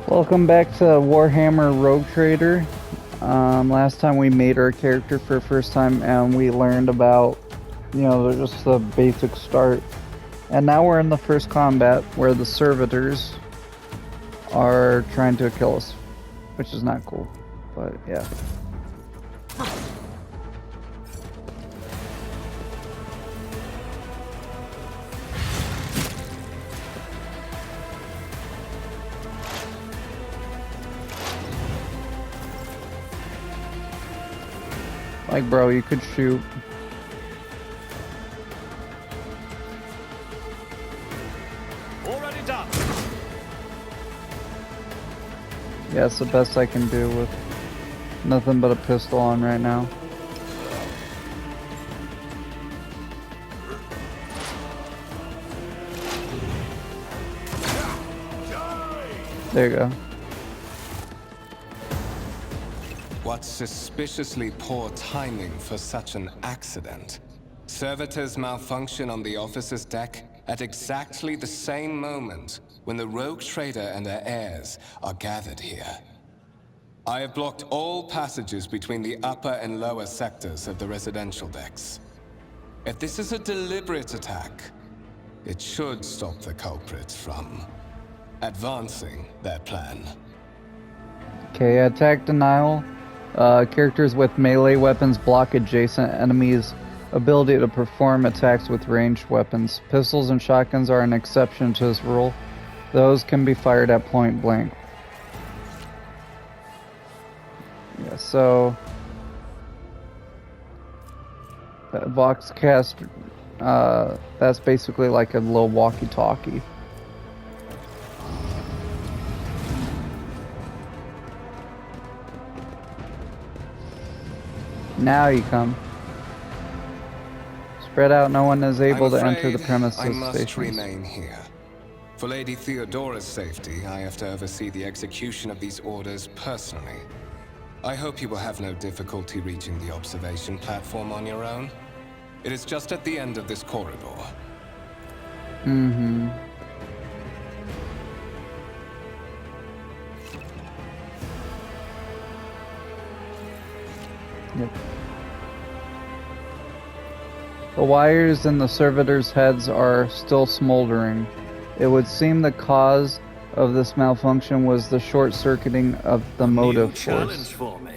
Welcome back to Warhammer Rogue Trader. Last time we made our character for the first time and we learned about, just the basic start. And now we're in the first combat where the servitors are trying to kill us, which is not cool, but yeah. Like, bro, you could shoot. Already done. Yeah, it's the best I can do with nothing but a pistol on right now. There you go. What suspiciously poor timing for such an accident. Servitors malfunction on the officer's deck at exactly the same moment when the rogue trader and her heirs are gathered here. I have blocked all passages between the upper and lower sectors of the residential decks. If this is a deliberate attack, it should stop the culprits from advancing their plan. Okay, attack denial. Characters with melee weapons block adjacent enemies' ability to perform attacks with ranged weapons. Pistols and shotguns are an exception to this rule. Those can be fired at point blank. Yeah, so Voxcast, that's basically like a little walkie-talkie. Now you come. Spread out, no one is able to enter the premises. I must Stations. remain here. For Lady Theodora's safety, I have to oversee the execution of these orders personally. I hope you will have no difficulty reaching the observation platform on your own. It is just at the end of this corridor. Mm-hmm. Yep. The wires in the servitors' heads are still smoldering. It would seem the cause of this malfunction was the short-circuiting of the motive force. For me.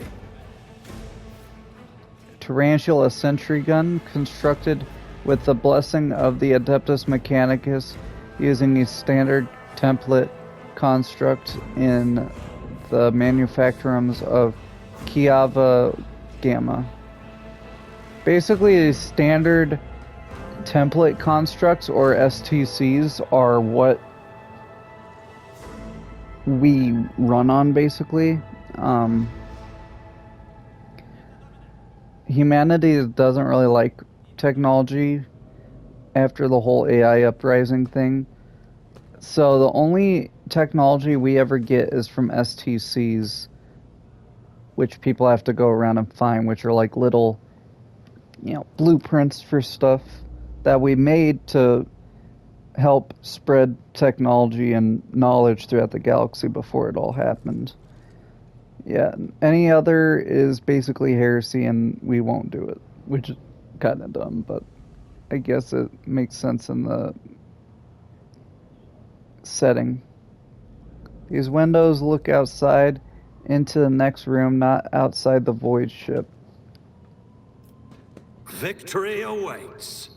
Tarantula sentry gun constructed with the blessing of the Adeptus Mechanicus using a standard template construct in the manufacturums of Kiava Gamma. Basically, the standard template constructs, or STCs, are what we run on, basically. Humanity doesn't really like technology after the whole AI uprising thing. So the only technology we ever get is from STCs, which people have to go around and find, which are like little, blueprints for stuff that we made to help spread technology and knowledge throughout the galaxy before it all happened. Yeah, any other is basically heresy and we won't do it, which is kind of dumb, but I guess it makes sense in the setting. These windows look outside into the next room, not outside the void ship. Victory awaits.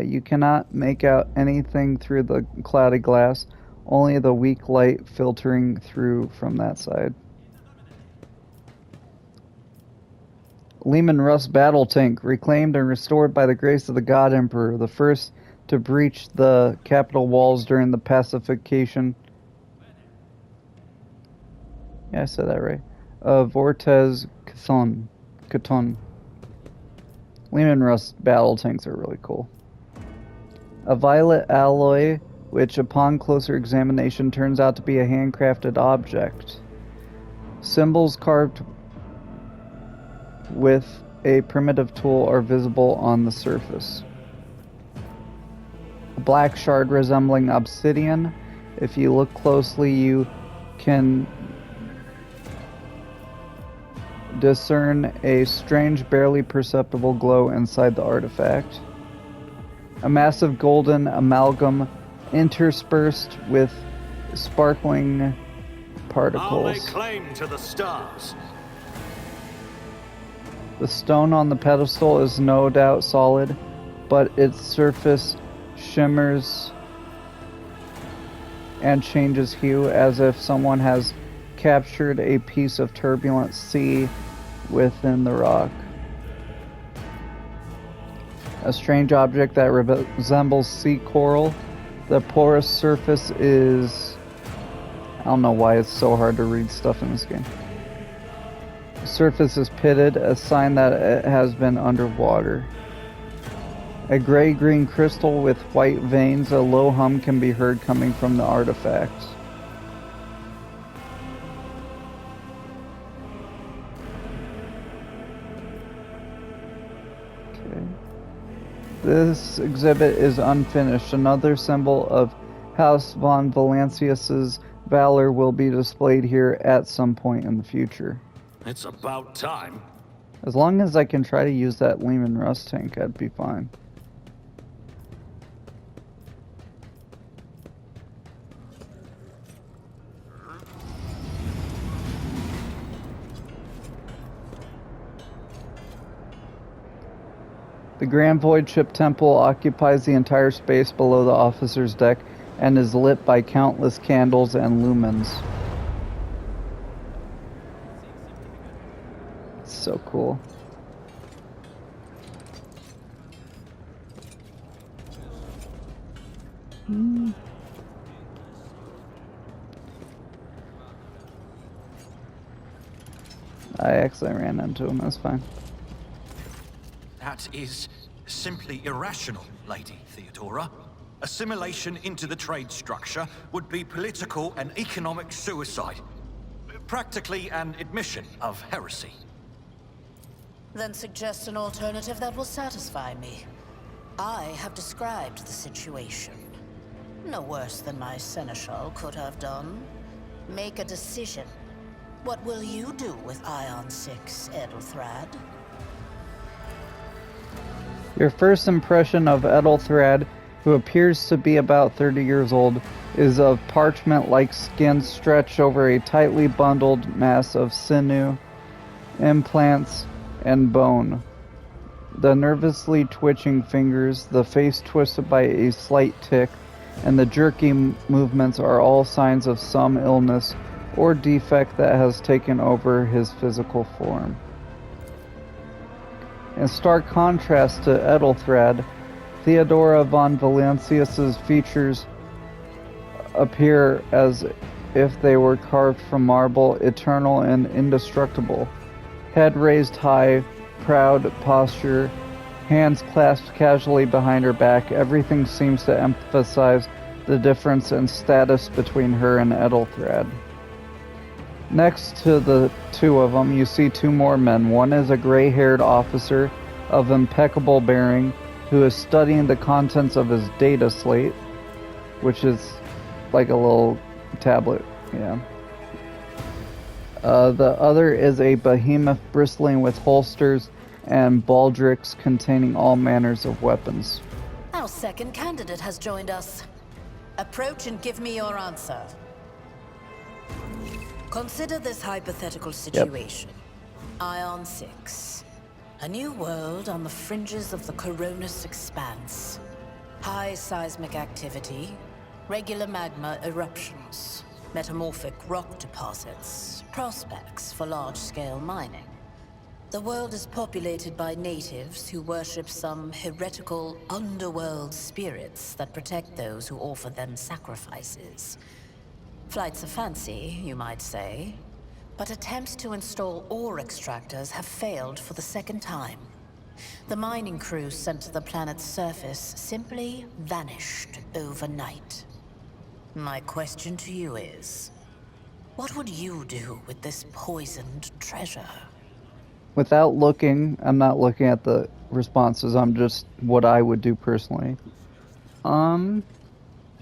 You cannot make out anything through the cloudy glass, only the weak light filtering through from that side. Lehman Russ battle tank, reclaimed and restored by the grace of the God Emperor, the first to breach the capital walls during the pacification. Yeah, I said that right. Vortez Caton. Lehman Russ battle tanks are really cool. A violet alloy, which upon closer examination turns out to be a handcrafted object. Symbols carved with a primitive tool are visible on the surface. A black shard resembling obsidian. If you look closely, you can discern a strange, barely perceptible glow inside the artifact. A massive golden amalgam interspersed with sparkling I'll lay particles. claim to the stars. The stone on the pedestal is no doubt solid, but its surface shimmers and changes hue as if someone has captured a piece of turbulent sea within the rock. A strange object that resembles sea coral. The porous surface is... I don't know why it's so hard to read stuff in this game. The surface is pitted, a sign that it has been underwater. A gray-green crystal with white veins, a low hum can be heard coming from the artifact. Okay. This exhibit is unfinished. Another symbol of House von Valancius's valor will be displayed here at some point in the future. It's about time. As long as I can try to use that Lehman Russ tank, I'd be fine. The Grand Void Ship Temple occupies the entire space below the officer's deck and is lit by countless candles and lumens. It's so cool. I actually ran into him, that's fine. That is simply irrational, Lady Theodora. Assimilation into the trade structure would be political and economic suicide. Practically an admission of heresy. Then suggest an alternative that will satisfy me. I have described the situation. No worse than my seneschal could have done. Make a decision. What will you do with Ion 6, Edelthrad? Your first impression of Edelthrad, who appears to be about 30 years old, is of parchment-like skin stretched over a tightly bundled mass of sinew, implants, and bone. The nervously twitching fingers, the face twisted by a slight tic, and the jerky movements are all signs of some illness or defect that has taken over his physical form. In stark contrast to Edelthrad, Theodora von Valancius's features appear as if they were carved from marble, eternal and indestructible. Head raised high, proud posture, hands clasped casually behind her back. Everything seems to emphasize the difference in status between her and Edelthrad. Next to the two of them, you see two more men. One is a gray-haired officer of impeccable bearing who is studying the contents of his data slate, which is like a little tablet, yeah. The other is a behemoth bristling with holsters and baldricks containing all manners of weapons. Our second candidate has joined us. Approach and give me your answer. Consider this hypothetical situation. Ion 6. A new world on the fringes of the Coronis expanse. High seismic activity, regular magma eruptions, metamorphic rock deposits, prospects for large-scale mining. The world is populated by natives who worship some heretical underworld spirits that protect those who offer them sacrifices. Flights of fancy, you might say, but attempts to install ore extractors have failed for the second time. The mining crews sent to the planet's surface simply vanished overnight. My question to you is, what would you do with this poisoned treasure? Without looking, I'm not looking at the responses, I'm just what I would do personally.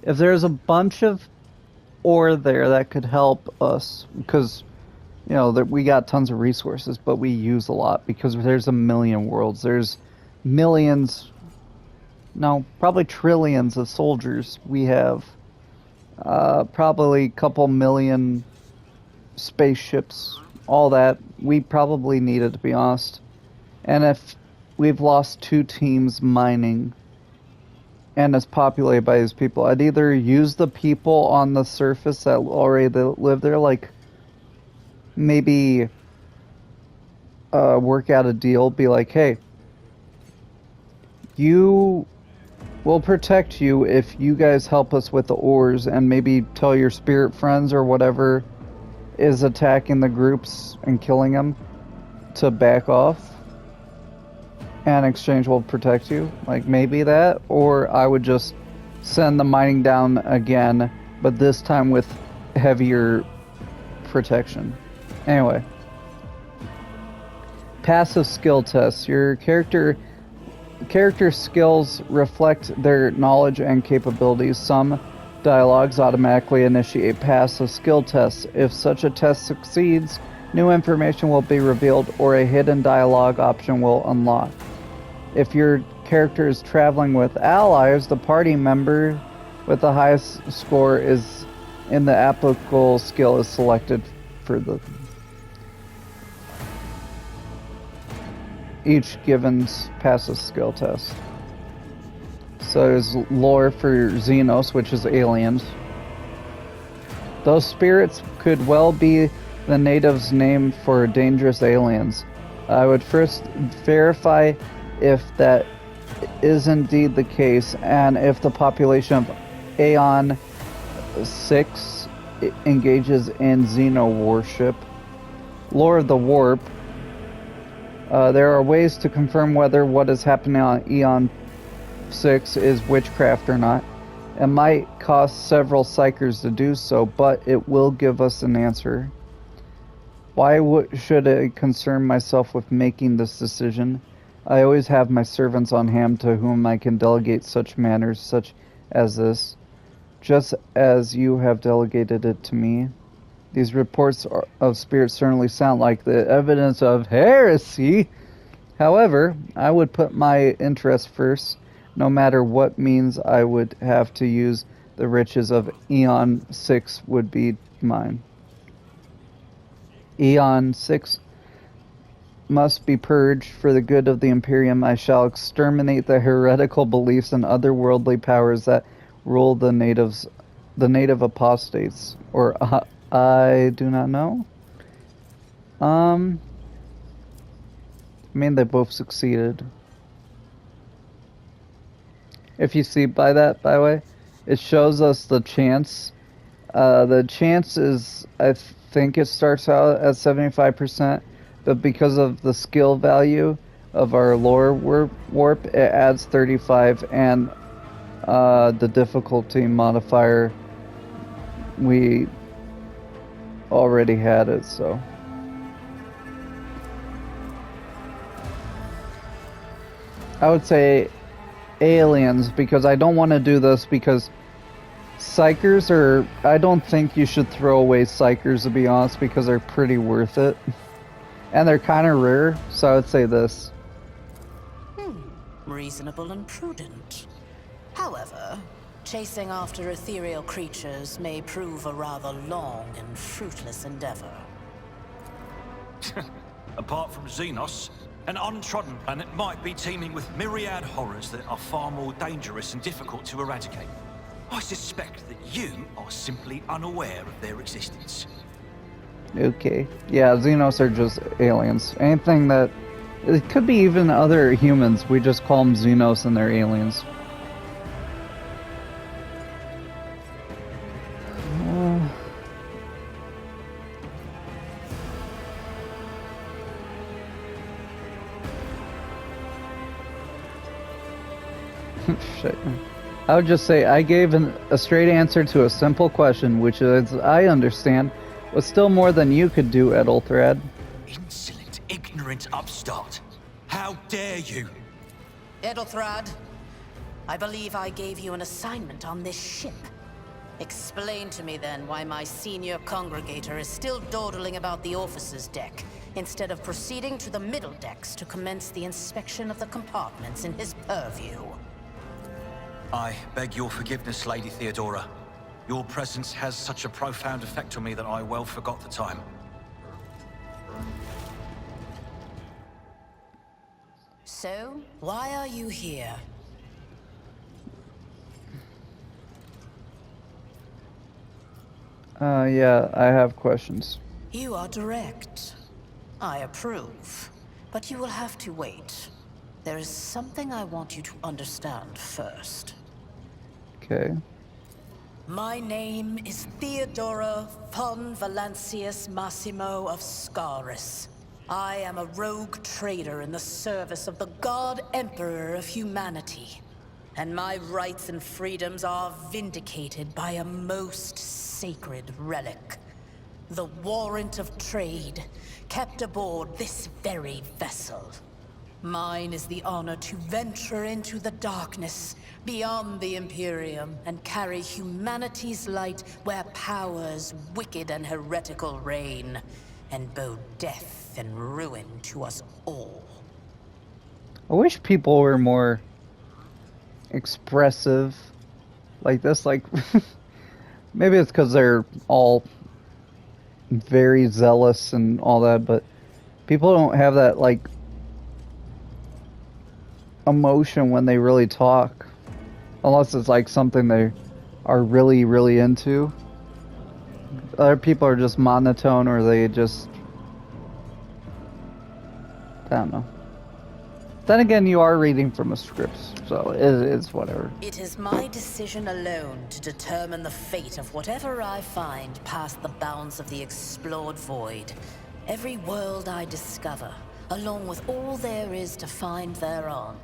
If there's a bunch of ore there that could help us, because you know that we got tons of resources, but we use a lot because there's a million worlds. There's millions, no, probably trillions of soldiers. We have probably a couple million spaceships. All that we probably need it, to be honest. And if we've lost 2 teams mining, and it's populated by these people, I'd either use the people on the surface that already live there, like maybe work out a deal, be like, hey, we'll protect you if you guys help us with the ores, and maybe tell your spirit friends or whatever is attacking the groups and killing them to back off. And exchange will protect you. Like, maybe that. Or I would just send the mining down again, but this time with heavier protection. Anyway. Passive skill tests. Your character skills reflect their knowledge and capabilities. Some dialogues automatically initiate passive skill tests. If such a test succeeds, new information will be revealed or a hidden dialogue option will unlock. If your character is traveling with allies, the party member with the highest score is in the applicable skill is selected for the each given passive skill test. So there's lore for Xenos, which is aliens. Those spirits could well be the natives' name for dangerous aliens. I would first verify if that is indeed the case, and if the population of Aeon 6 engages in Xeno worship. Lore of the Warp. There are ways to confirm whether what is happening on Aeon 6 is witchcraft or not. It might cost several psychers to do so, but it will give us an answer. Why should I concern myself with making this decision? I always have my servants on hand to whom I can delegate such matters such as this, just as you have delegated it to me. These reports of spirits certainly sound like the evidence of heresy. However, I would put my interest first, no matter what means I would have to use. The riches of Aeon 6 would be mine. Aeon 6 must be purged for the good of the Imperium. I shall exterminate the heretical beliefs and otherworldly powers that rule the native apostates. Or I do not know. I mean, they both succeeded. If you see by that, by the way, it shows us the chance. The chance is, I think it starts out at 75%, but because of the skill value of our lore warp, it adds 35, and the difficulty modifier, we already had it, so. I would say aliens, because I don't want to do this because psychers are... I don't think you should throw away psychers, to be honest, because they're pretty worth it. And they're kind of rare, so I would say this. Reasonable and prudent. However, chasing after ethereal creatures may prove a rather long and fruitless endeavor. Apart from Xenos, an untrodden planet might be teeming with myriad horrors that are far more dangerous and difficult to eradicate. I suspect that you are simply unaware of their existence. Okay. Yeah, Xenos are just aliens. Anything that... It could be even other humans. We just call them Xenos and they're aliens. Shit. I would just say I gave a straight answer to a simple question, which is, I understand, was still more than you could do, Ethelthrad. Insolent, ignorant upstart. How dare you? Edelthrad, I believe I gave you an assignment on this ship. Explain to me then why my senior congregator is still dawdling about the officer's deck, instead of proceeding to the middle decks to commence the inspection of the compartments in his purview. I beg your forgiveness, Lady Theodora. Your presence has such a profound effect on me that I well forgot the time. So, why are you here? Yeah, I have questions. You are direct. I approve. But you will have to wait. There is something I want you to understand first. Okay. My name is Theodora von Valancius Massimo of Scaris. I am a rogue trader in the service of the God Emperor of humanity. And my rights and freedoms are vindicated by a most sacred relic. The warrant of trade, kept aboard this very vessel. Mine is the honor to venture into the darkness, beyond the Imperium, and carry humanity's light where powers wicked and heretical reign, and bow death and ruin to us all. I wish people were more expressive like this. Like, maybe it's because they're all very zealous and all that, but people don't have that, like, emotion when they really talk. Unless it's, like, something they are really, really into. Other people are just monotone, or they just... I don't know. Then again, you are reading from a script, so it's whatever. It is my decision alone to determine the fate of whatever I find past the bounds of the explored void. Every world I discover, along with all there is to find thereon.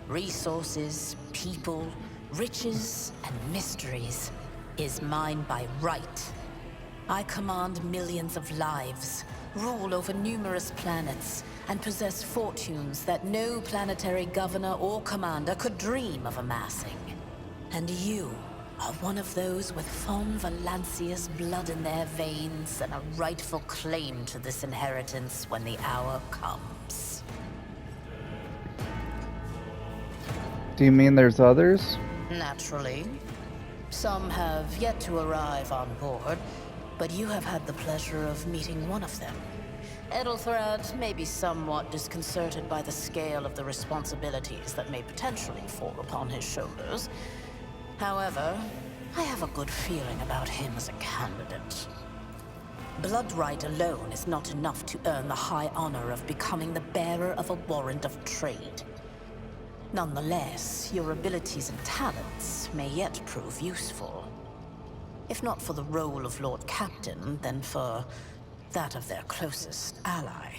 Resources, people, riches, and mysteries, is mine by right. I command millions of lives, rule over numerous planets, and possess fortunes that no planetary governor or commander could dream of amassing. And you are one of those with von Valancius blood in their veins and a rightful claim to this inheritance when the hour comes. Do you mean there's others? Naturally. Some have yet to arrive on board, but you have had the pleasure of meeting one of them. Edelthrad may be somewhat disconcerted by the scale of the responsibilities that may potentially fall upon his shoulders. However, I have a good feeling about him as a candidate. Blood right alone is not enough to earn the high honor of becoming the bearer of a warrant of trade. Nonetheless, your abilities and talents may yet prove useful. If not for the role of Lord Captain, then for that of their closest ally.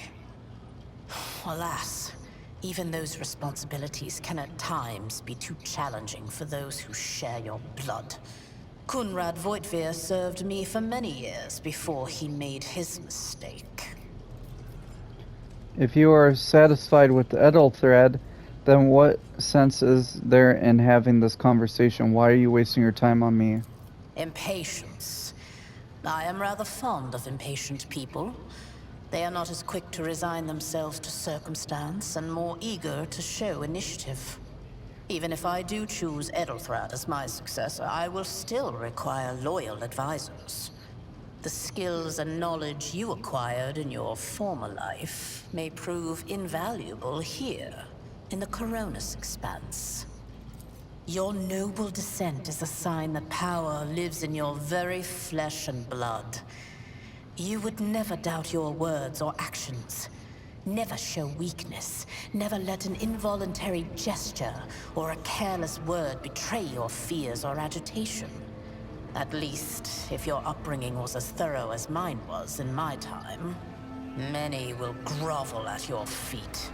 Alas, even those responsibilities can at times be too challenging for those who share your blood. Kunrad Voitvir served me for many years before he made his mistake. If you are satisfied with the Edelthread, then what sense is there in having this conversation? Why are you wasting your time on me? Impatience. I am rather fond of impatient people. They are not as quick to resign themselves to circumstance and more eager to show initiative. Even if I do choose Edelthrad as my successor, I will still require loyal advisors. The skills and knowledge you acquired in your former life may prove invaluable here, in the Coronis Expanse. Your noble descent is a sign that power lives in your very flesh and blood. You would never doubt your words or actions. Never show weakness. Never let an involuntary gesture or a careless word betray your fears or agitation. At least, if your upbringing was as thorough as mine was in my time. Many will grovel at your feet.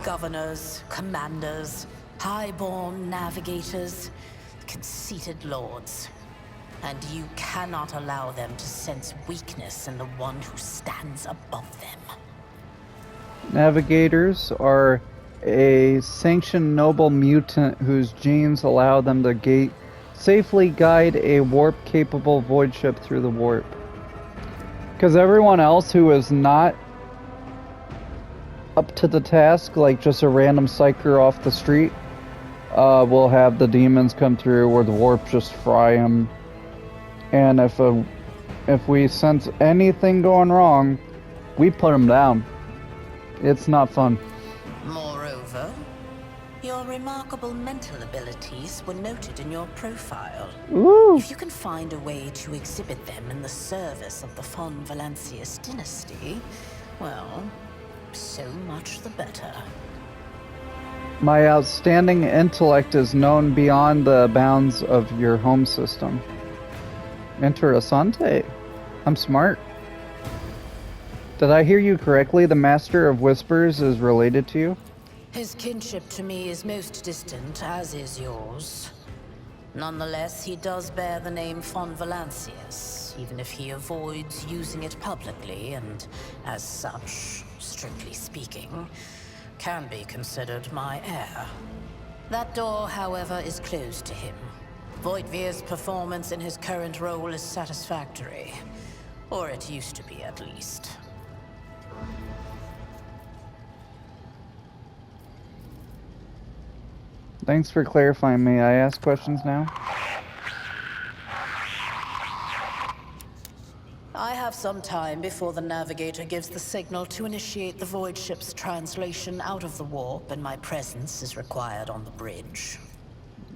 Governors, commanders, highborn navigators, conceited lords. And you cannot allow them to sense weakness in the one who stands above them. Navigators are a sanctioned noble mutant whose genes allow them to gate safely guide a warp-capable void ship through the warp. Because everyone else who is not up to the task, like just a random psyker off the street, will have the demons come through or the warp just fry them. And if we sense anything going wrong, we put them down. It's not fun. Moreover, your remarkable mental abilities were noted in your profile. Ooh. If you can find a way to exhibit them in the service of the von Valancius dynasty, well, so much the better. My outstanding intellect is known beyond the bounds of your home system. Interessante. I'm smart. Did I hear you correctly? The Master of Whispers is related to you? His kinship to me is most distant, as is yours. Nonetheless, he does bear the name von Valancius, even if he avoids using it publicly, and as such, strictly speaking, can be considered my heir. That door, however, is closed to him. Voidvir's performance in his current role is satisfactory. Or it used to be, at least. Thanks for clarifying. May I ask questions now? I have some time before the navigator gives the signal to initiate the void ship's translation out of the warp, and my presence is required on the bridge.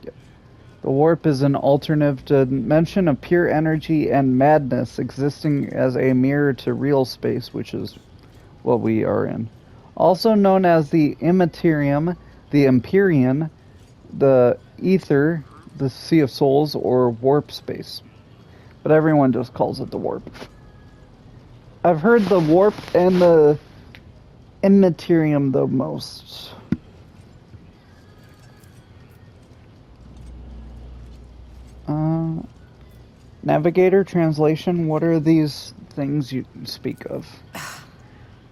The warp is an alternative dimension of pure energy and madness, existing as a mirror to real space, which is what we are in. Also known as the Immaterium, the Empyrean, the Ether, the Sea of Souls, or warp space. But everyone just calls it the warp. I've heard the warp and the Immaterium the most. Navigator, translation, what are these things you speak of?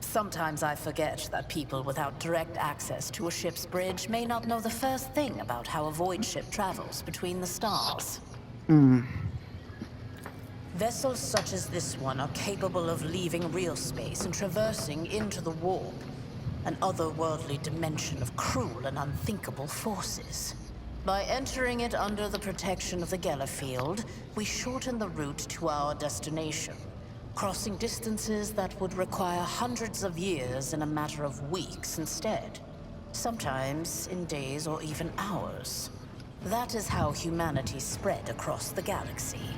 Sometimes I forget that people without direct access to a ship's bridge may not know the first thing about how a void ship travels between the stars. Vessels such as this one are capable of leaving real space and traversing into the warp, an otherworldly dimension of cruel and unthinkable forces. By entering it under the protection of the Geller field, we shorten the route to our destination, crossing distances that would require hundreds of years in a matter of weeks instead. Sometimes in days or even hours. That is how humanity spread across the galaxy.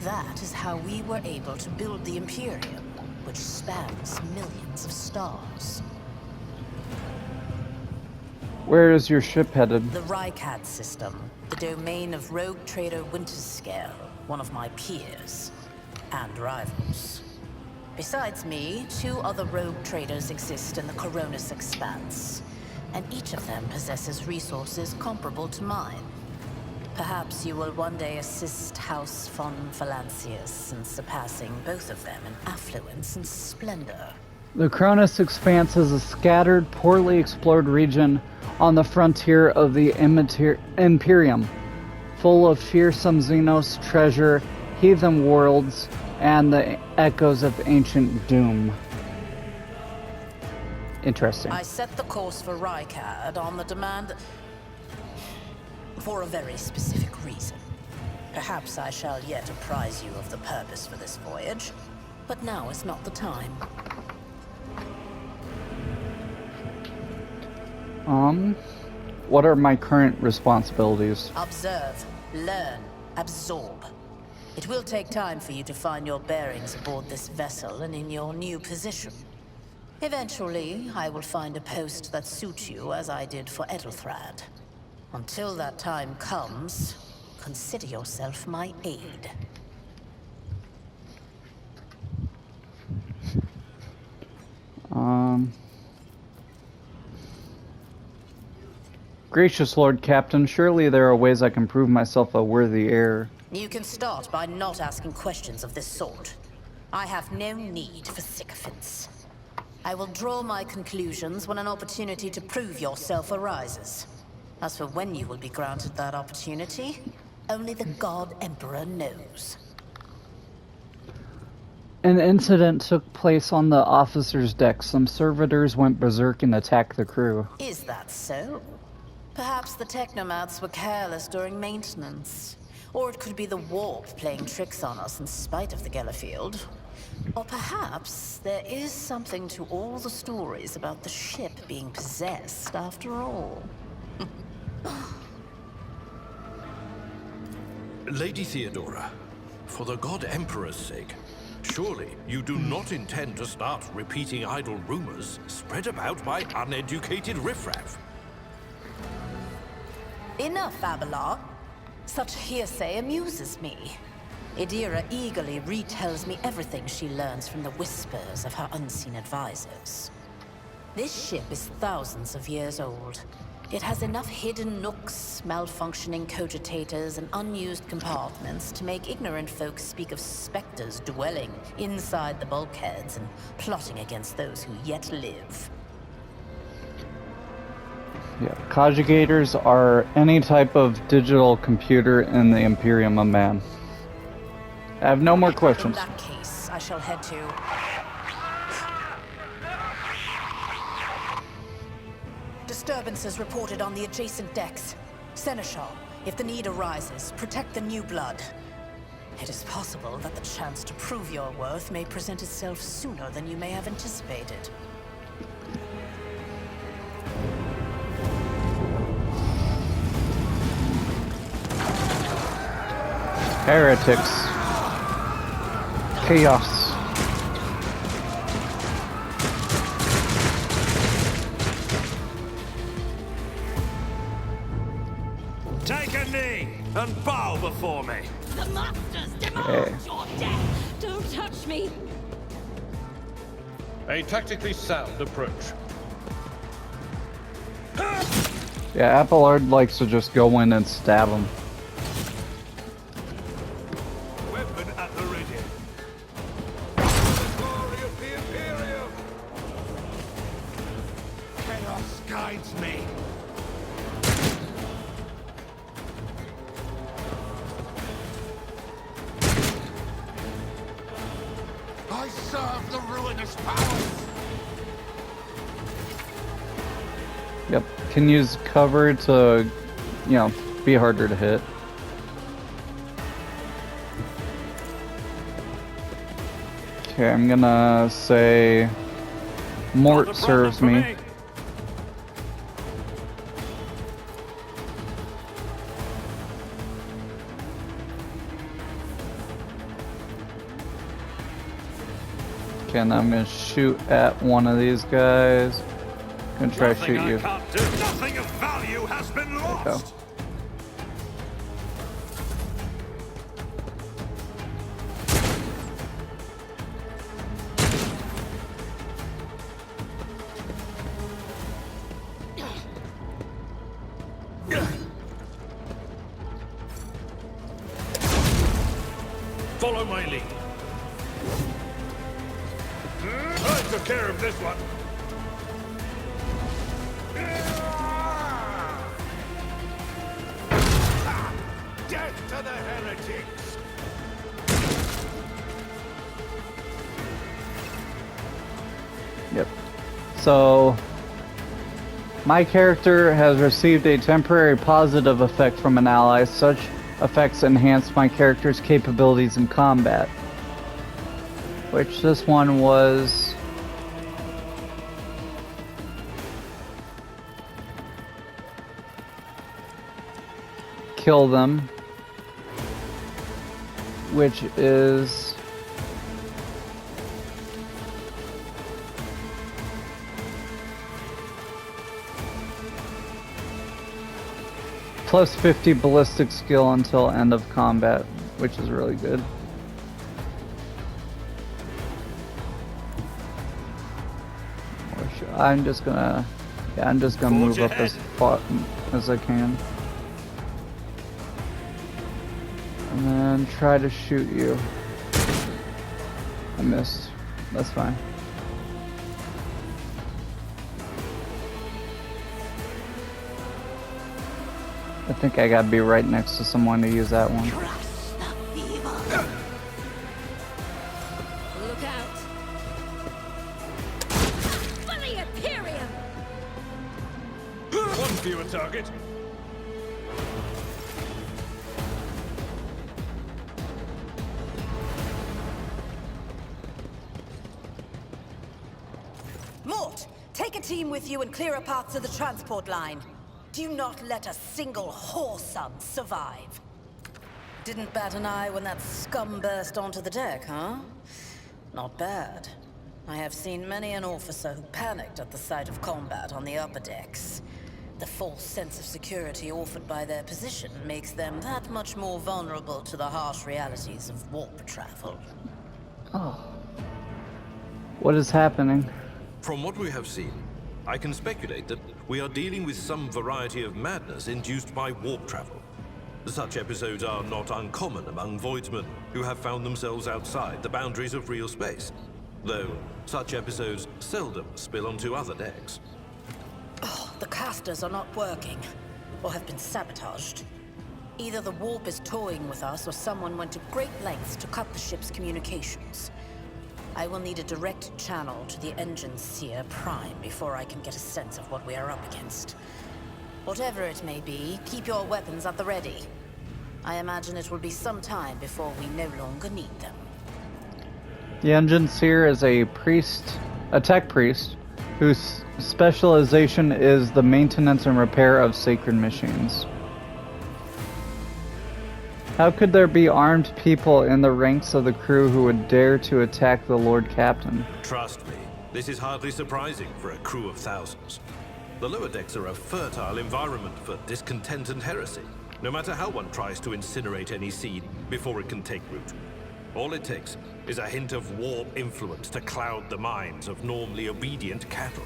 That is how we were able to build the Imperium, which spans millions of stars. Where is your ship headed? The Rykad system, the domain of rogue trader Winterscale, one of my peers and rivals. Besides me, 2 other rogue traders exist in the Coronis Expanse, and each of them possesses resources comparable to mine. Perhaps you will one day assist House von Valancius in surpassing both of them in affluence and splendor. The Cronus Expanse is a scattered, poorly explored region on the frontier of the Imperium, full of fearsome Xenos treasure, heathen worlds, and the echoes of ancient doom. Interesting. I set the course for Rykad on the demand for a very specific reason. Perhaps I shall yet apprise you of the purpose for this voyage, but now is not the time. What are my current responsibilities? Observe, learn, absorb. It will take time for you to find your bearings aboard this vessel and in your new position. Eventually, I will find a post that suits you as I did for Edelthrad. Until that time comes, consider yourself my aide. Gracious Lord Captain, surely there are ways I can prove myself a worthy heir. You can start by not asking questions of this sort. I have no need for sycophants. I will draw my conclusions when an opportunity to prove yourself arises. As for when you will be granted that opportunity, only the God Emperor knows. An incident took place on the officer's deck. Some servitors went berserk and attacked the crew. Is that so? Perhaps the technomats were careless during maintenance. Or it could be the warp playing tricks on us in spite of the Gellerfield. Or perhaps there is something to all the stories about the ship being possessed after all. Lady Theodora, for the God Emperor's sake, surely you do not intend to start repeating idle rumors spread about by uneducated riffraff. Enough, Abelard. Such hearsay amuses me. Idira eagerly retells me everything she learns from the whispers of her unseen advisors. This ship is thousands of years old. It has enough hidden nooks, malfunctioning cogitators, and unused compartments to make ignorant folks speak of specters dwelling inside the bulkheads and plotting against those who yet live. Yeah, conjugators are any type of digital computer in the Imperium of Man. I have no more questions. In that case, I shall head to... Disturbances reported on the adjacent decks. Seneschal, if the need arises, protect the new blood. It is possible that the chance to prove your worth may present itself sooner than you may have anticipated. Heretics. Chaos. Take a knee and bow before me. The Masters demand your death! Don't touch me! A tactically sound approach. Yeah, Abelard likes to just go in and stab him. Weapon at the ready. Glory of the Imperium! Chaos guides me. I serve the ruinous powers! Yep, can use cover to, you know, be harder to hit. Okay, I'm gonna say Mort serves me. Okay, and I'm gonna shoot at one of these guys. Gonna try to Nothing shoot I you. can't do. Nothing of value has been There you go. lost. Follow my lead. I took care of this one. Death to the heretics. Yep. So, my character has received a temporary positive effect from an ally. Such effects enhance my character's capabilities in combat. Which this one was... kill them. Which is... plus 50 ballistic skill until end of combat, which is really good. I'm just gonna, yeah, I'm just gonna move up as far as I can, and then try to shoot you. I missed. That's fine. I think I gotta be right next to someone to use that one. Crush the evil. Look out. For the Imperium. One fewer target. Mort, take a team with you and clear a path to the transport line. Do not let a single whoreson survive. Didn't bat an eye when that scum burst onto the deck, huh? Not bad. I have seen many an officer who panicked at the sight of combat on the upper decks. The false sense of security offered by their position makes them that much more vulnerable to the harsh realities of warp travel. Oh. What is happening? From what we have seen, I can speculate that we are dealing with some variety of madness induced by warp travel. Such episodes are not uncommon among voidsmen who have found themselves outside the boundaries of real space, though such episodes seldom spill onto other decks. Oh, the casters are not working, or have been sabotaged. Either the warp is toying with us, or someone went to great lengths to cut the ship's communications. I will need a direct channel to the engine seer prime before I can get a sense of what we are up against. Whatever it may be, keep your weapons at the ready. I imagine it will be some time before we no longer need them. The engine seer is a priest, a tech priest, whose specialization is the maintenance and repair of sacred machines. How could there be armed people in the ranks of the crew who would dare to attack the Lord Captain? Trust me, this is hardly surprising for a crew of thousands. The lower decks are a fertile environment for discontent and heresy, no matter how one tries to incinerate any seed before it can take root. All it takes is a hint of warp influence to cloud the minds of normally obedient cattle.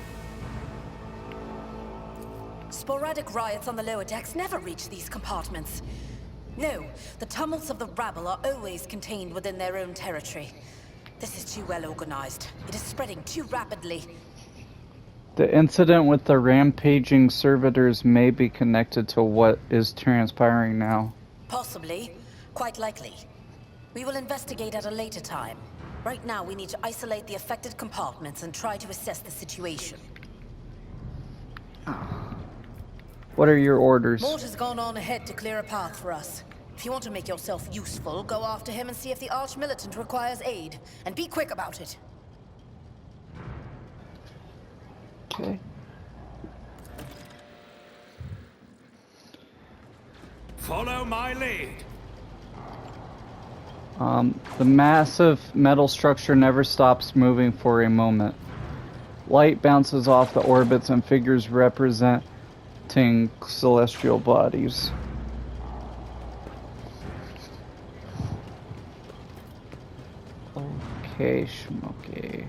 Sporadic riots on the lower decks never reach these compartments. No, the tumults of the rabble are always contained within their own territory. This is too well organized. It is spreading too rapidly. The incident with the rampaging servitors may be connected to what is transpiring now. Possibly. Quite likely. We will investigate at a later time. Right now, we need to isolate the affected compartments and try to assess the situation. What are your orders? Mort has gone on ahead to clear a path for us. If you want to make yourself useful, go after him and see if the Arch-Militant requires aid. And be quick about it. Okay. Follow my lead. The massive metal structure never stops moving for a moment. Light bounces off the orbits and figures representing celestial bodies. Okay, schmucky.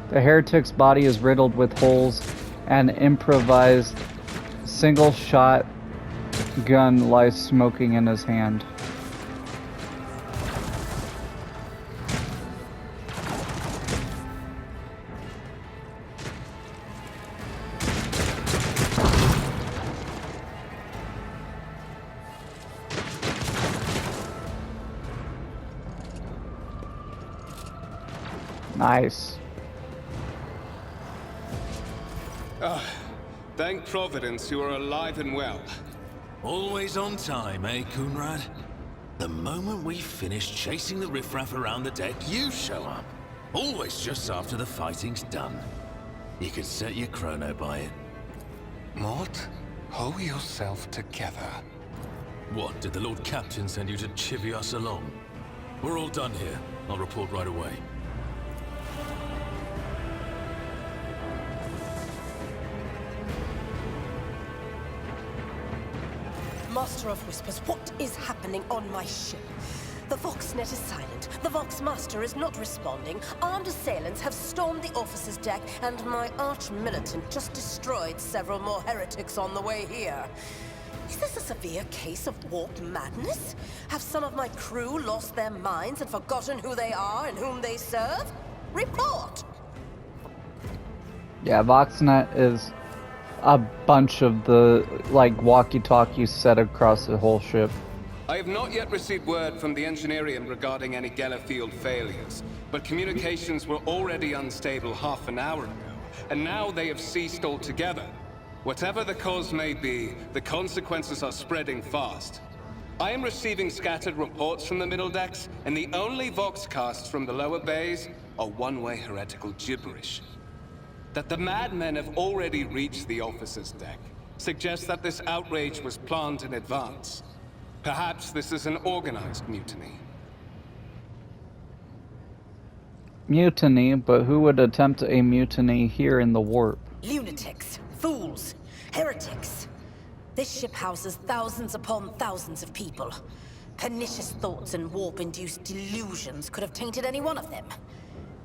The heretic's body is riddled with holes, and an improvised single-shot gun lies smoking in his hand. Nice. Thank Providence you are alive and well. Always on time, eh, Coonrad? The moment we finish chasing the riffraff around the deck, you show up. Always just after the fighting's done. You could set your chrono by it. Mort, hold yourself together. What, did the Lord Captain send you to chivvy us along? We're all done here. I'll report right away. Master of Whispers, what is happening on my ship? The Voxnet is silent. The Voxmaster is not responding. Armed assailants have stormed the officer's deck, and my arch-militant just destroyed several more heretics on the way here. Is this a severe case of warped madness? Have some of my crew lost their minds and forgotten who they are and whom they serve? Report! Yeah, VoxNet is a bunch of the, like, walkie-talkies set across the whole ship. I have not yet received word from the Engineering regarding any Gellerfield failures, but communications were already unstable half an hour ago, and now they have ceased altogether. Whatever the cause may be, the consequences are spreading fast. I am receiving scattered reports from the middle decks, and the only voxcasts from the lower bays are one-way heretical gibberish. That the madmen have already reached the officers' deck suggests that this outrage was planned in advance. Perhaps this is an organized mutiny. Mutiny, but who would attempt a mutiny here in the warp? Lunatics, fools, heretics. This ship houses thousands upon thousands of people. Pernicious thoughts and warp-induced delusions could have tainted any one of them.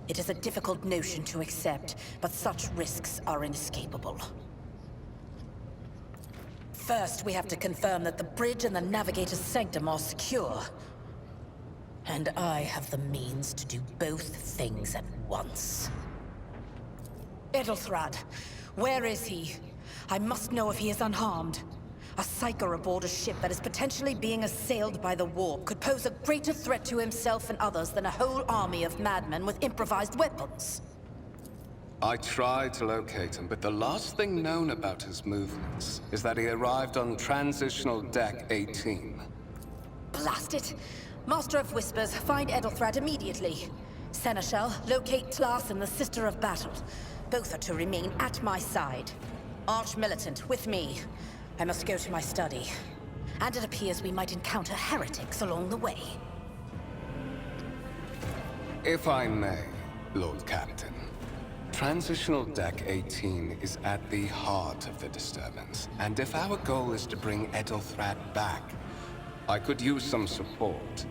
It is a difficult notion to accept, but such risks are inescapable. First, we have to confirm that the bridge and the navigator's sanctum are secure. And I have the means to do both things at once. Edelthrad, where is he? I must know if he is unharmed. A psyker aboard a ship that is potentially being assailed by the warp could pose a greater threat to himself and others than a whole army of madmen with improvised weapons. I tried to locate him, but the last thing known about his movements is that he arrived on Transitional Deck 18. Blast it! Master of Whispers, find Edelthrad immediately. Seneschal, locate Tlas and the Sister of Battle. Both are to remain at my side. Arch-Militant, with me. I must go to my study. And it appears we might encounter heretics along the way. If I may, Lord Captain. Transitional Deck 18 is at the heart of the disturbance, and if our goal is to bring Edelthrad back, I could use some support.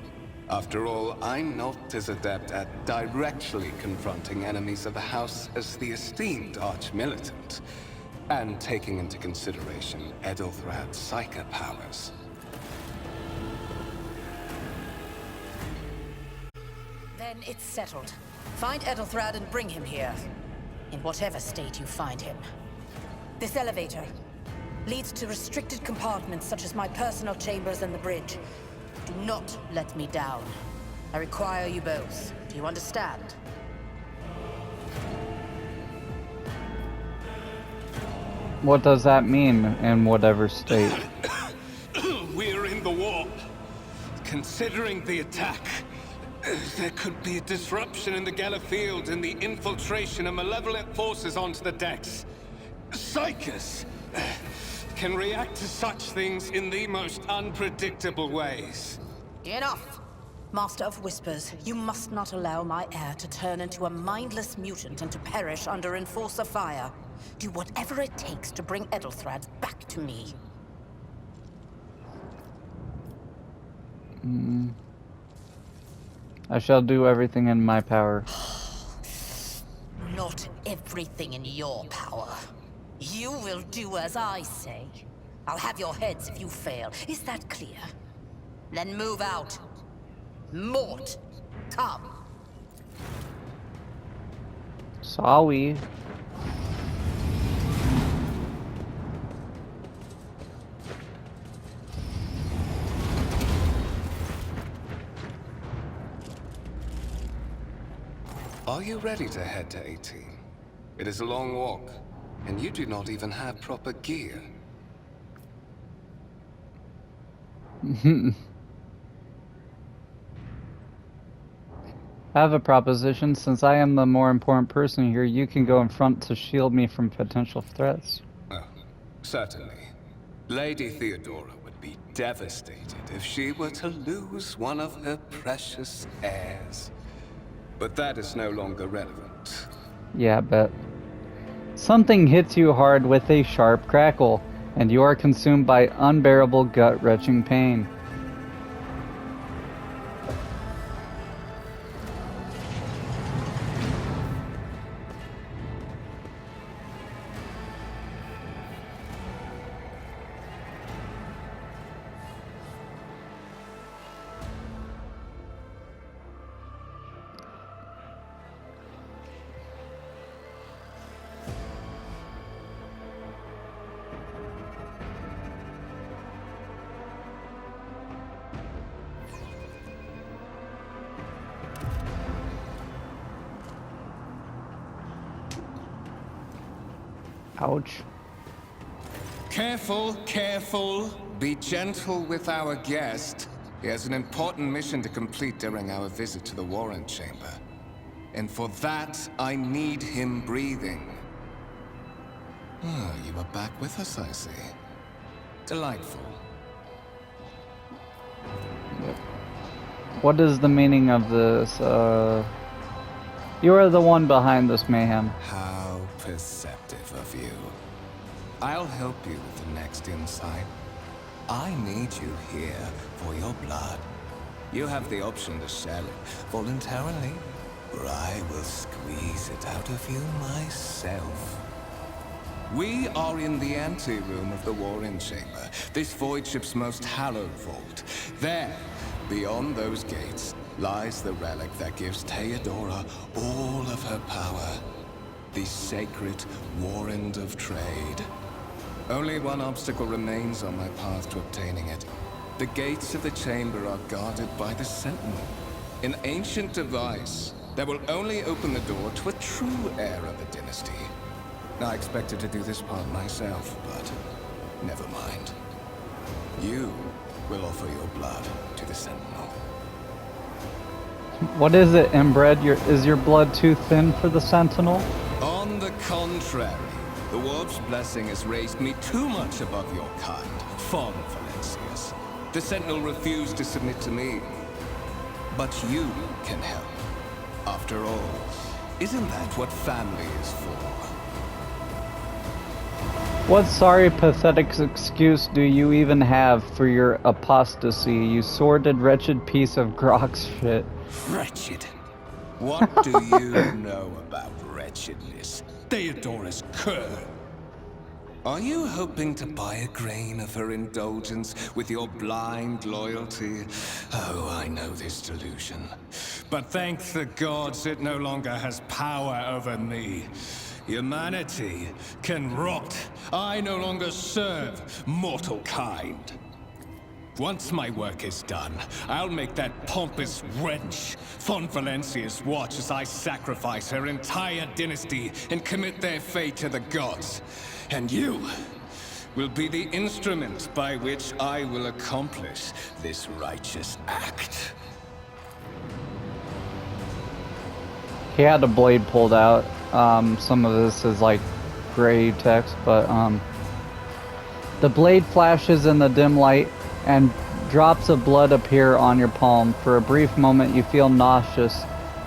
After all, I'm not as adept at directly confronting enemies of the House as the esteemed Arch-Militant, and taking into consideration Edelthrad's psychic powers. Then it's settled. Find Edelthrad and bring him here. In whatever state you find him. This elevator leads to restricted compartments such as my personal chambers and the bridge. Do not let me down. I require you both. Do you understand? What does that mean, in whatever state? We're in the warp. Considering the attack, there could be a disruption in the Gellerfield and the infiltration of malevolent forces onto the decks. Psychers can react to such things in the most unpredictable ways. Enough! Master of Whispers, you must not allow my heir to turn into a mindless mutant and to perish under Enforcer fire. Do whatever it takes to bring Edelthrad back to me. I shall do everything in my power. Not everything in your power. You will do as I say. I'll have your heads if you fail. Is that clear? Then move out. Mort, come. Sorry. Are you ready to head to 18? It is a long walk, and you do not even have proper gear. I have a proposition. Since I am the more important person here, you can go in front to shield me from potential threats. Oh, certainly. Lady Theodora would be devastated if she were to lose one of her precious heirs. But that is no longer relevant. Yeah, bet. Something hits you hard with a sharp crackle, and you are consumed by unbearable gut-wrenching pain. Ouch. Careful, careful. Be gentle with our guest. He has an important mission to complete during our visit to the Warren Chamber. And for that, I need him breathing. Oh, you are back with us, I see. Delightful. What is the meaning of this? You are the one behind this mayhem. How perceptive of you. I'll help you with the next insight. I need you here for your blood. You have the option to sell it voluntarily, or I will squeeze it out of you myself. We are in the anteroom of the Warren Chamber, this void ship's most hallowed vault. There, beyond those gates, lies the relic that gives Theodora all of her power. The sacred Warrant of Trade. Only one obstacle remains on my path to obtaining it. The gates of the chamber are guarded by the Sentinel, an ancient device that will only open the door to a true heir of the dynasty. I expected to do this part myself, but never mind. You will offer your blood to the Sentinel. What is it, inbred? Is your blood too thin for the Sentinel? On the contrary, the Warp's blessing has raised me too much above your kind, Fon Valencius. The Sentinel refused to submit to me. But you can help. After all, isn't that what family is for? What sorry, pathetic excuse do you even have for your apostasy, you sordid, wretched piece of Grok's shit? Wretched? What do you know about wretchedness? Theodora's cur. Are you hoping to buy a grain of her indulgence with your blind loyalty? Oh, I know this delusion. But thank the gods it no longer has power over me. Humanity can rot. I no longer serve mortal kind. Once my work is done, I'll make that pompous wench, Fon Valencius, watch as I sacrifice her entire dynasty and commit their fate to the gods. And you will be the instrument by which I will accomplish this righteous act. He had the blade pulled out. Some of this is like gray text, but the blade flashes in the dim light and drops of blood appear on your palm. For a brief moment you feel nauseous,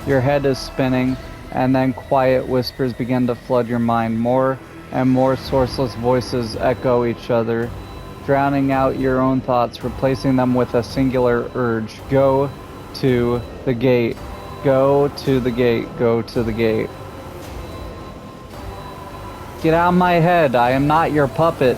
your head is spinning, and then quiet whispers begin to flood your mind. More and more sourceless voices echo each other, drowning out your own thoughts, replacing them with a singular urge. Go to the gate. Go to the gate. Go to the gate. Get out of my head. I am not your puppet.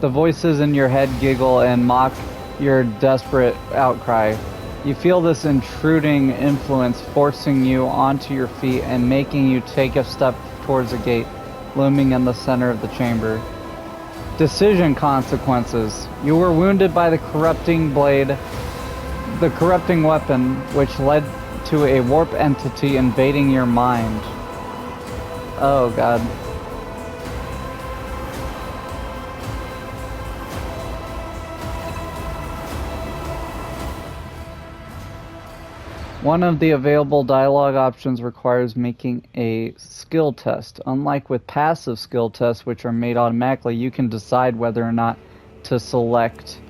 The voices in your head giggle and mock your desperate outcry. You feel this intruding influence forcing you onto your feet and making you take a step towards the gate, looming in the center of the chamber. Decision consequences. You were wounded by the corrupting blade, the corrupting weapon, which led to a warp entity invading your mind. Oh god. One of the available dialogue options requires making a skill test. Unlike with passive skill tests, which are made automatically, you can decide whether or not to select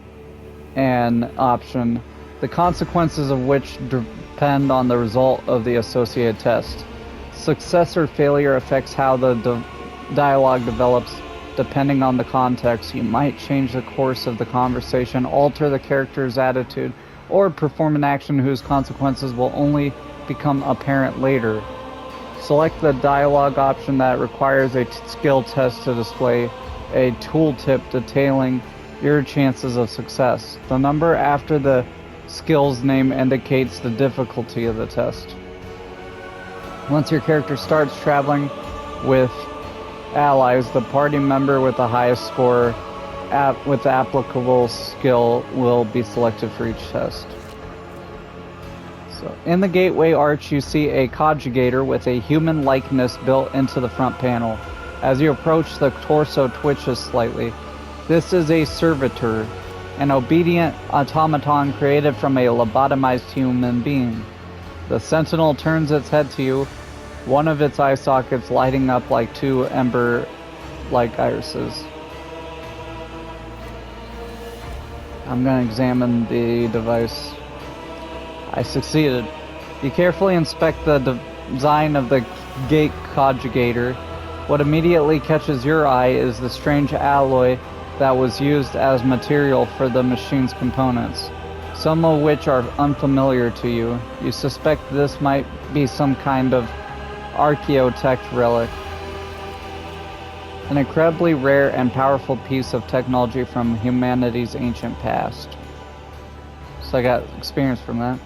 an option, the consequences of which depend on the result of the associated test. Success or failure affects how the dialogue develops. Depending on the context, you might change the course of the conversation, alter the character's attitude, or perform an action whose consequences will only become apparent later. Select the dialogue option that requires a skill test to display a tooltip detailing your chances of success. The number after the skill's name indicates the difficulty of the test. Once your character starts traveling with allies, the party member with the highest score with the applicable skill will be selected for each test. So, in the gateway arch, you see a conjugator with a human likeness built into the front panel. As you approach, the torso twitches slightly. This is a servitor, an obedient automaton created from a lobotomized human being. The sentinel turns its head to you, one of its eye sockets lighting up like two ember-like irises. I'm going to examine the device. I succeeded. You carefully inspect the design of the gate conjugator. What immediately catches your eye is the strange alloy that was used as material for the machine's components, some of which are unfamiliar to you. You suspect this might be some kind of archaeotech relic. An incredibly rare and powerful piece of technology from humanity's ancient past. So I got experience from that.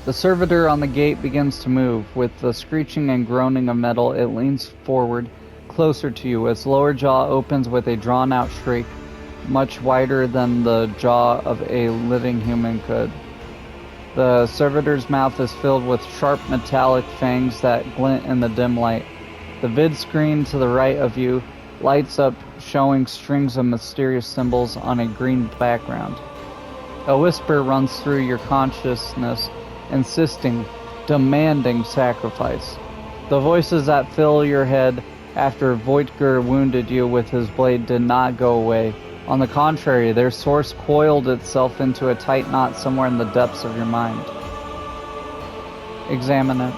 The servitor on the gate begins to move. With the screeching and groaning of metal, it leans forward, closer to you. Its lower jaw opens with a drawn-out shriek, much wider than the jaw of a living human could. The servitor's mouth is filled with sharp metallic fangs that glint in the dim light. The vid screen to the right of you lights up, showing strings of mysterious symbols on a green background. A whisper runs through your consciousness, insisting, demanding sacrifice. The voices that fill your head after Voigtger wounded you with his blade did not go away. On the contrary, their source coiled itself into a tight knot somewhere in the depths of your mind. Examine it.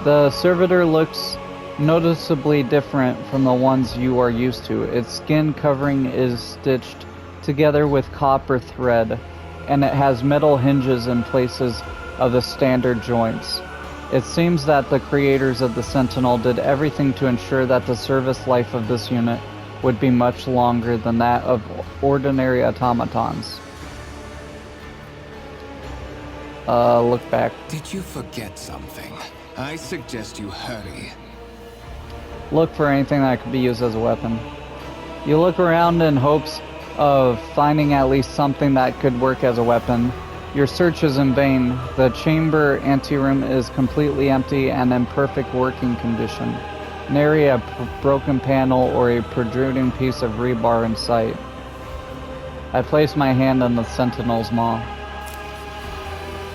The servitor looks noticeably different from the ones you are used to. Its skin covering is stitched together with copper thread, and it has metal hinges in places of the standard joints. It seems that the creators of the Sentinel did everything to ensure that the service life of this unit would be much longer than that of ordinary automatons. Look back. Did you forget something? I suggest you hurry. Look for anything that could be used as a weapon. You look around in hopes of finding at least something that could work as a weapon. Your search is in vain. The chamber anteroom is completely empty and in perfect working condition. Nary a broken panel or a protruding piece of rebar in sight. I place my hand on the Sentinel's maw.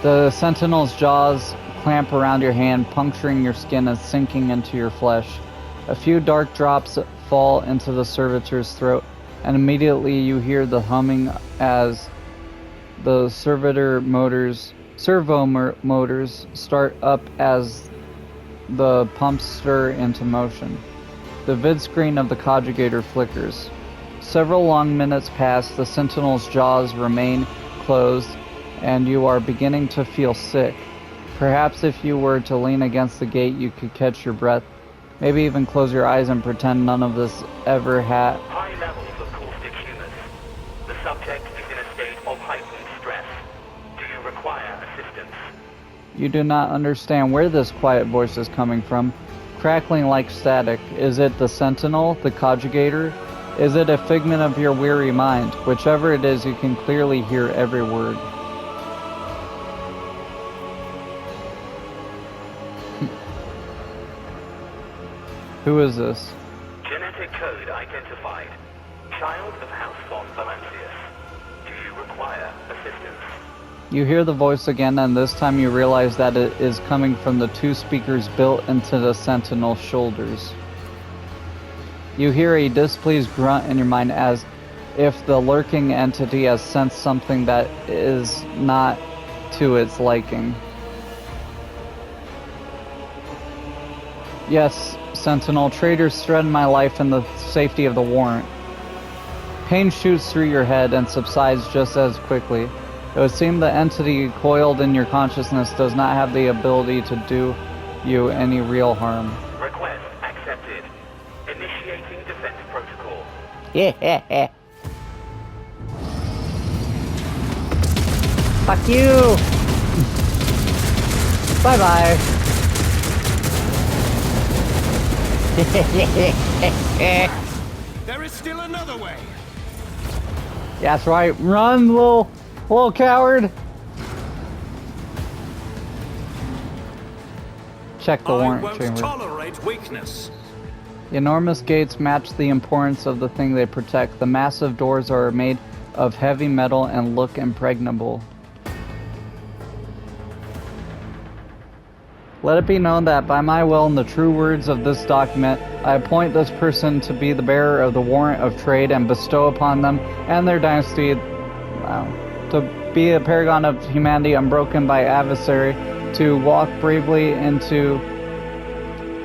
The Sentinel's jaws clamp around your hand, puncturing your skin and sinking into your flesh. A few dark drops fall into the servitor's throat, and immediately you hear the humming as the servo motors start up as the pumps stir into motion. The vid screen of the conjugator flickers. Several long minutes pass, the Sentinel's jaws remain closed, and you are beginning to feel sick. Perhaps if you were to lean against the gate, you could catch your breath. Maybe even close your eyes and pretend none of this ever had. High levels of caustic humus. The subject is in a state of heightened stress. Do you require assistance? You do not understand where this quiet voice is coming from, crackling like static. Is it the Sentinel, the conjugator? Is it a figment of your weary mind? Whichever it is, you can clearly hear every word. Who is this? Genetic code identified. Child of House von Valancius. Do you require assistance? You hear the voice again, and this time you realize that it is coming from the two speakers built into the Sentinel's shoulders. You hear a displeased grunt in your mind as if the lurking entity has sensed something that is not to its liking. Yes, Sentinel, traitors threaten my life and the safety of the warrant. Pain shoots through your head and subsides just as quickly. It would seem the entity coiled in your consciousness does not have the ability to do you any real harm. Request accepted. Initiating defense protocol. Yeah. Fuck you! Bye-bye. There is still another way. Yeah, that's right. Run, little coward. check the I warrant won't chamber. tolerate weakness. The enormous gates match the importance of the thing they protect. The massive doors are made of heavy metal and look impregnable. Let it be known that by my will and the true words of this document, I appoint this person to be the bearer of the warrant of trade and bestow upon them and their dynasty, to be a paragon of humanity unbroken by adversary, to walk bravely into,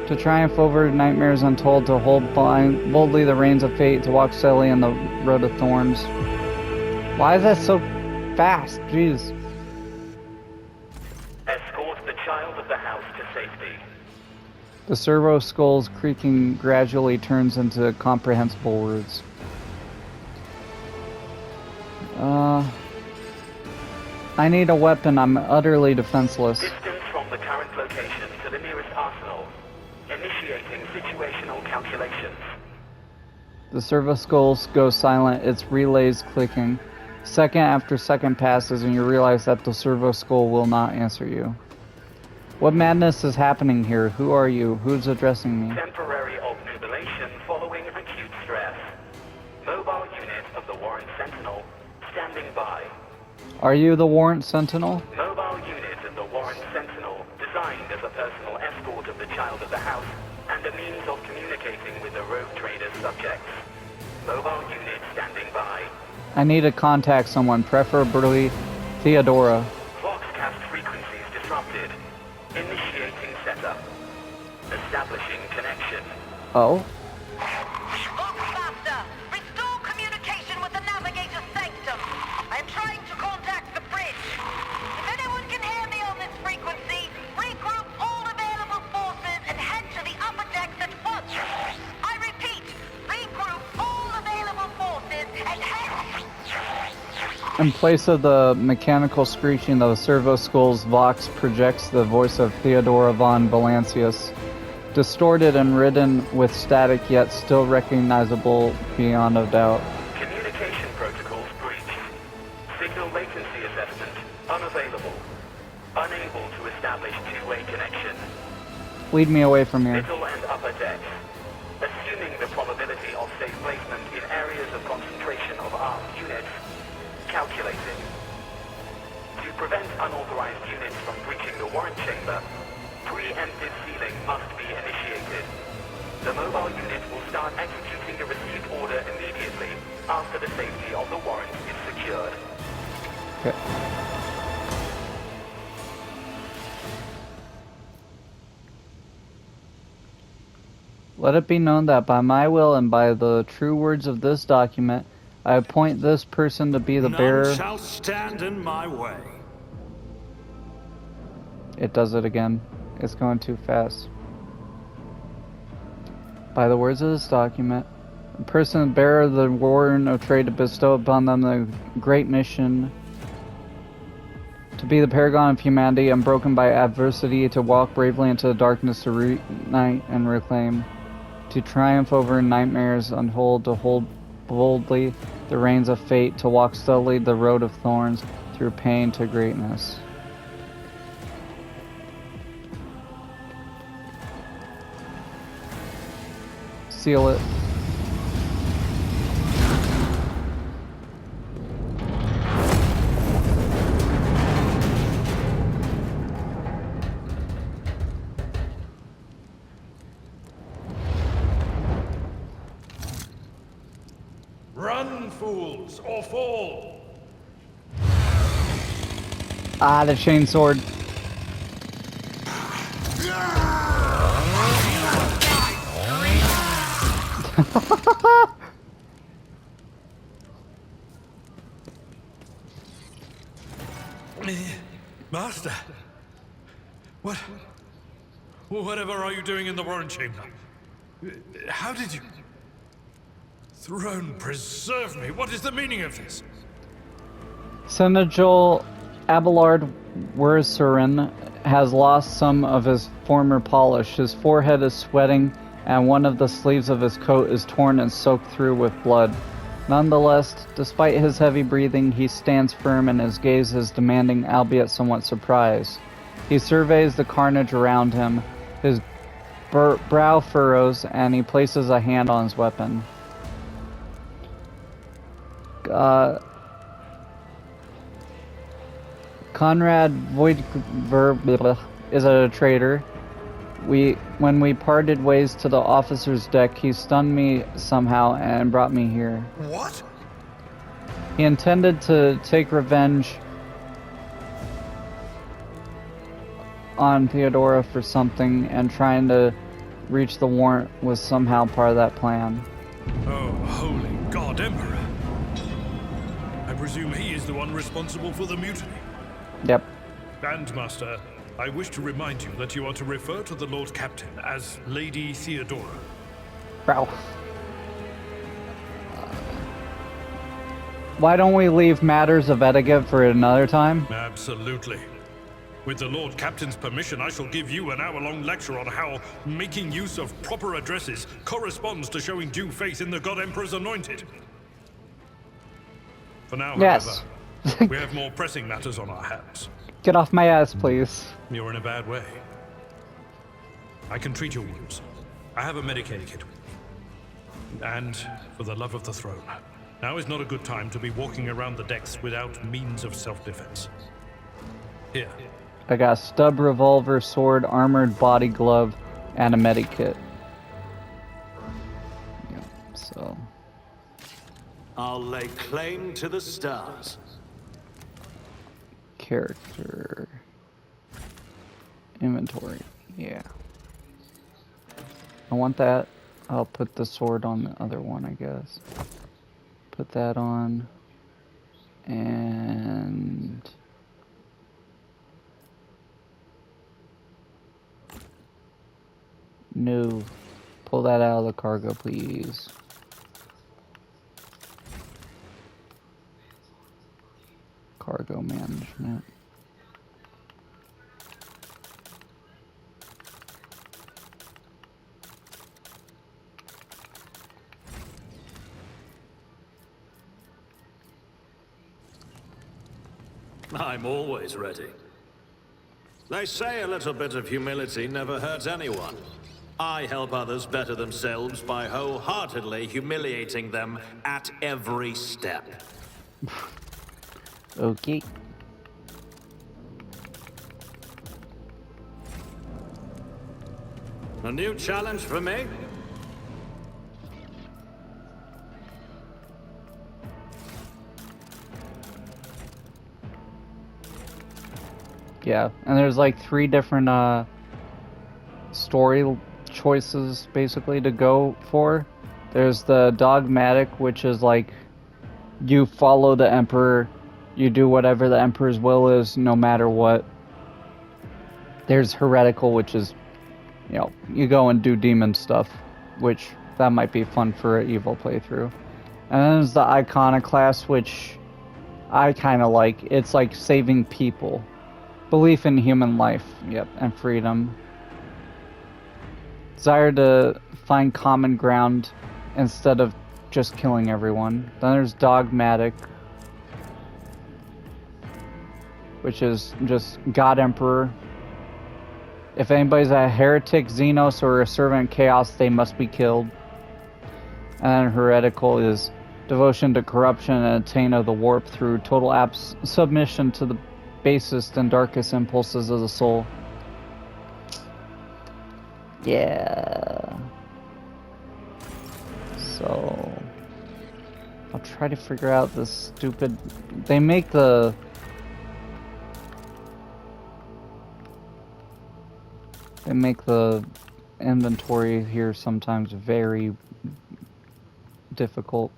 to triumph over nightmares untold, to hold boldly the reins of fate, to walk steadily on the road of thorns. Why is that so fast? Jeez. Escort the child of the house to safety. The servo skull's creaking gradually turns into comprehensible words. I need a weapon. I'm utterly defenseless. Distance from the current location to the nearest arsenal. Initiating situational calculations. The servo skull goes silent, its relays clicking. Second after second passes and you realize that the servo skull will not answer you. What madness is happening here? Who are you? Who's addressing me? Temporary obnubilation following acute stress. Mobile unit of the Warrant Sentinel standing by. Are you the Warrant Sentinel? Mobile unit of the Warrant Sentinel designed as a personal escort of the child of the house and a means of communicating with the rogue trader's subjects. Mobile unit standing by. I need to contact someone, preferably Theodora. Voxcast frequencies disrupted. Initiating setup. Establishing connection. Oh? Voxmaster, restore communication with the navigator's sanctum. I'm trying to contact the bridge. If anyone can hear me on this frequency, regroup all available forces and head to the upper decks at once. I repeat, regroup all available forces and head... In place of the mechanical screeching of the servo skull's vox projects the voice of Theodora von Valancius, distorted and ridden with static yet still recognizable beyond a doubt. Communication protocols breached. Signal latency assessment unavailable. Unable to establish two-way connection. Lead me away from here. Middle and upper decks. Assuming the probability of safe placement in areas of concentration of armed units. Calculating. To prevent unauthorized units from breaching the warrant chamber, preemptive sealing must be initiated. The mobile unit will start executing the received order immediately after the safety of the warrant is secured. Okay. Let it be known that by my will and by the true words of this document, I appoint this person to be the bearer... None shall stand in my way. It does it again. It's going too fast. By the words of this document, the person bearer of the warrant of trade to bestow upon them the great mission to be the paragon of humanity, unbroken by adversity, to walk bravely into the darkness, to reunite and reclaim, to triumph over nightmares untold, to hold boldly the reins of fate, to walk steadily the road of thorns, through pain to greatness. Seal it. Run, fools, or fall! Ah, the chainsword. Master! Whatever are you doing in the warrant chamber? How did you... Throne, preserve me! What is the meaning of this? Senegal Abelard Wersurin has lost some of his former polish. His forehead is sweating, and one of the sleeves of his coat is torn and soaked through with blood. Nonetheless, despite his heavy breathing, he stands firm and his gaze is demanding, albeit somewhat surprised. He surveys the carnage around him. His brow furrows, and he places a hand on his weapon. Conrad Voigtver is a traitor. When we parted ways to the officer's deck, he stunned me somehow and brought me here. What? He intended to take revenge on Theodora for something, and trying to reach the warrant was somehow part of that plan. Oh, holy God, Emperor! I presume he is the one responsible for the mutiny. Yep. And, Master, I wish to remind you that you are to refer to the Lord Captain as Lady Theodora. Wow. Why don't we leave matters of etiquette for another time? Absolutely. With the Lord Captain's permission, I shall give you an hour-long lecture on how making use of proper addresses corresponds to showing due faith in the God Emperor's anointed. For now, Yes. however, we have more pressing matters on our hands. Get off my ass, please. You're in a bad way. I can treat your wounds. I have a Medicaid kit. And, for the love of the throne, now is not a good time to be walking around the decks without means of self-defense. Here. I got a stub revolver, sword, armored body glove, and a medikit. Yep, so... I'll lay claim to the stars. Character... Inventory. Yeah. I want that. I'll put the sword on the other one, I guess. Put that on. And... No. Pull that out of the cargo, please. Cargo management. I'm always ready. They say a little bit of humility never hurts anyone. I help others better themselves by wholeheartedly humiliating them at every step. Okay. A new challenge for me? Yeah, and there's like 3 different story choices basically to go for. There's the dogmatic, which is like you follow the Emperor, you do whatever the Emperor's will is no matter what. There's heretical, which is, you know, you go and do demon stuff, which that might be fun for an evil playthrough. And then there's the iconoclast, which I kind of like. It's like saving people. Belief in human life, yep, and freedom. Desire to find common ground instead of just killing everyone. Then there's dogmatic, which is just God Emperor. If anybody's a heretic, Xenos, or a servant of chaos, they must be killed. And then heretical is devotion to corruption and attain of the warp through total submission to the basest and darkest impulses of the soul. Yeah. So I'll try to figure out this stupid... They make the inventory here sometimes very difficult.